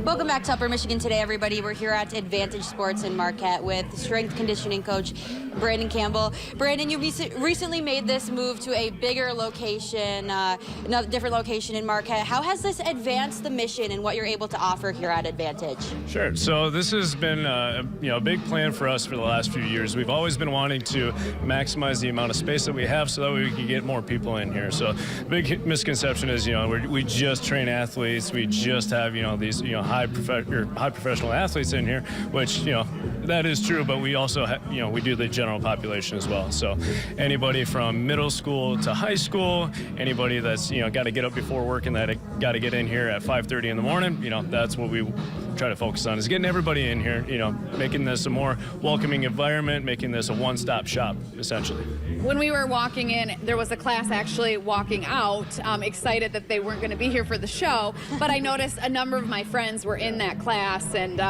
Welcome back to Upper Michigan Today, everybody. We're here at Advantage Sports in Marquette with strength conditioning coach Brandon Campbell. Brandon, you recently made this move to a bigger location, another different location in Marquette. How has this advanced the mission and what you're able to offer here at Advantage? Sure. So this has been a big plan for us for the last few years. We've always been wanting to maximize the amount of space that we have so that we can get more people in here. So the big misconception is, we just train athletes. We just have, these, high professional athletes in here, which, that is true, but we also, we do the general population as well. So anybody from middle school to high school, anybody that's, got to get up before work and that got to get in here at 5:30 in the morning, that's what we try to focus on, is getting everybody in here, making this a more welcoming environment, making this a one-stop shop, essentially. When we were walking in, there was a class actually walking out, excited that they weren't going to be here for the show, but I noticed a number of my friends were in that class, and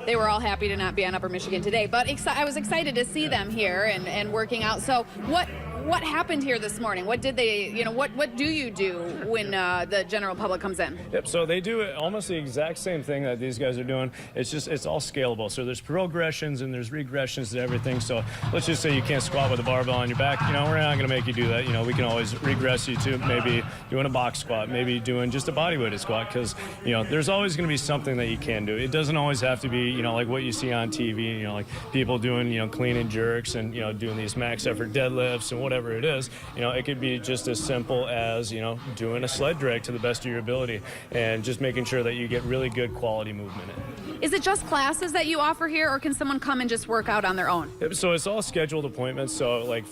they were all happy to not be on Upper Michigan Today, but I was excited to see them here and working out. So what happened here this morning? What did they, what do you do when the general public comes in? Yep, so they do almost the exact same thing that these guys are doing. It's all scalable. So there's progressions and there's regressions to everything. So let's just say you can't squat with a barbell on your back. We're not going to make you do that. We can always regress you to maybe doing a box squat, maybe doing just a body-weighted squat, because, there's always going to be something that you can do. It doesn't always have to be, like what you see on TV, like people doing, clean and jerks and, doing these max effort deadlifts and whatever it is. It could be just as simple as, doing a sled drag to the best of your ability and just making sure that you get really good quality movement in. Is it just classes that you offer here, or can someone come and just work out on their own? Yep, so it's all scheduled appointments. So like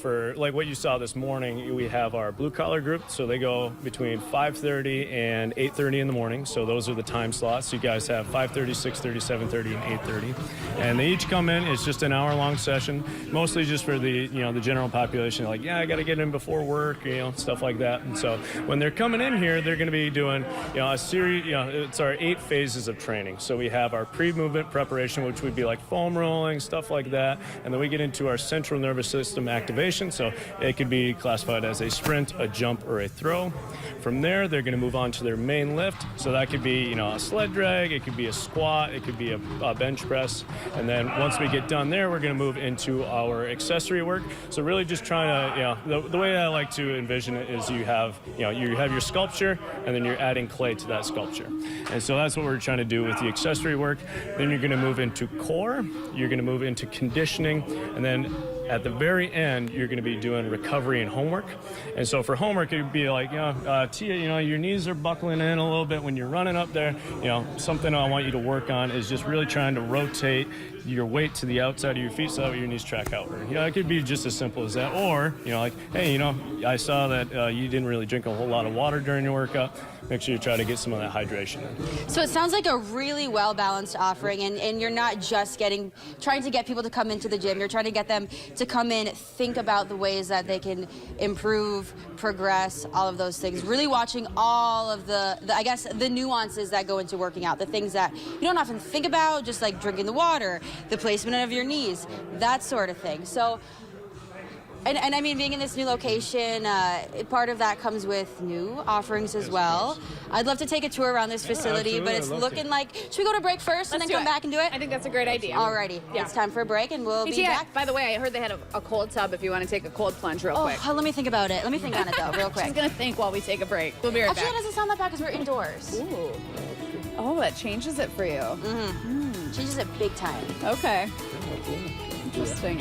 what you saw this morning, we have our blue collar group. So they go between 5:30 and 8:30 in the morning. So those are the time slots. You guys have 5:30, 6:30, 7:30, and 8:30. And they each come in. It's just an hour-long session, mostly just for the, the general population. Like, I got to get in before work, stuff like that. And so when they're coming in here, they're going to be doing, a series, it's our 8 phases of training. So we have our pre-movement preparation, which would be like foam rolling, stuff like that. And then we get into our central nervous system activation. So it could be classified as a sprint, a jump, or a throw. From there, they're going to move on to their main lift. So that could be, a sled drag, it could be a squat, it could be a bench press. And then once we get done there, we're going to move into our accessory work. So really just trying to, the way I like to envision it is you have your sculpture, and then you're adding clay to that sculpture. And so that's what we're trying to do with the accessory work. Then you're going to move into core, you're going to move into conditioning, and then at the very end, you're going to be doing recovery and homework. And so for homework, it would be like, Tia, your knees are buckling in a little bit when you're running up there. Something I want you to work on is just really trying to rotate your weight to the outside of your feet so that your knees track outward. It could be just as simple as that. Or, hey, I saw that you didn't really drink a whole lot of water during your workout. Make sure you try to get some of that hydration in. So it sounds like a really well-balanced offering, and you're not just trying to get people to come into the gym. You're trying to get them to come in, think about the ways that they can improve, progress, all of those things. Really watching all of the nuances that go into working out, the things that you don't often think about, just like drinking the water, the placement of your knees, that sort of thing. So, and I mean, being in this new location, part of that comes with new offerings as well. I'd love to take a tour around this facility, but it's looking like, should we go to break first and then come back and do it? I think that's a great idea. Alrighty, it's time for a break and we'll be back. By the way, I heard they had a cold tub if you want to take a cold plunge real quick. Oh, let me think about it. Let me think on it though, real quick. She's going to think while we take a break. We'll be right back. Actually, it doesn't sound that bad because we're indoors. Ooh. Oh, that changes it for you. Changes it big time. Okay. Interesting.